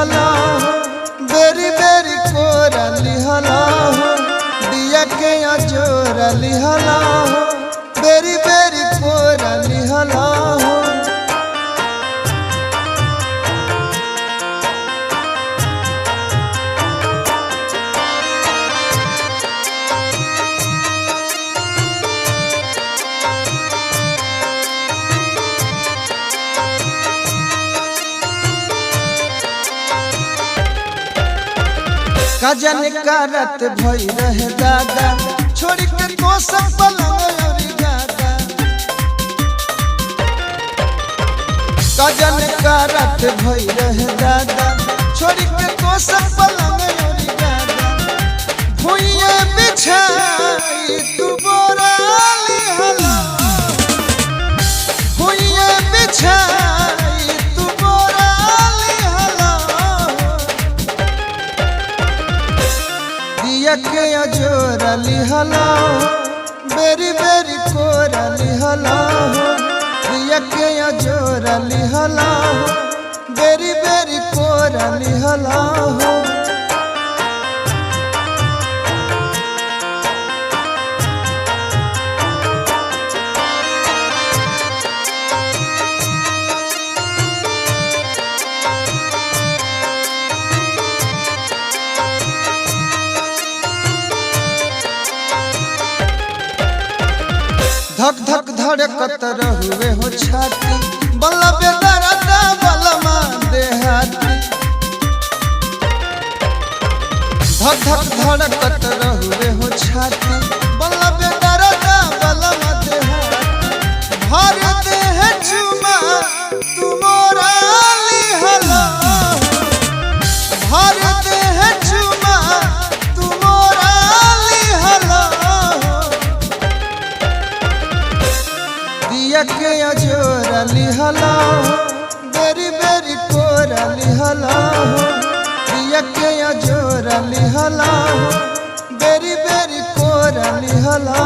लिहला बेरी बेरी कोरा लिहला दिया के अजोरा लिहला बेरी बेरी कोरा लिहला काजन करत भई रहे दादा छोड़ के कोसम पलंग और गादा काजन करत भई रहे दादा छोड़ के कोसम पलंग और गादा भुइया बिछाई तू बोरा लिहला भुइया बिछाई तू बोरा लिहला दिया के अजोरा लिहला बेरी बेरी कोरा लिहला दिया के अजोरा लिहला बेरी बेरी कोरा लिहला धक धक धड़कत रहुए हो छाती बल्ला बेदरदा बलमा देहाती धक धक धड़कत रहुए हो छाती बल्ला बेदरदा बलमा देहाती भर देह चुमा तू मोरा लिहला भर देह चुमा तू मोरा लिहला दिया के अजोरा लिहला बेरी बेरी कोरा लिहला दिया के अजोरा लिहला बेरी बेरी कोरा लिहला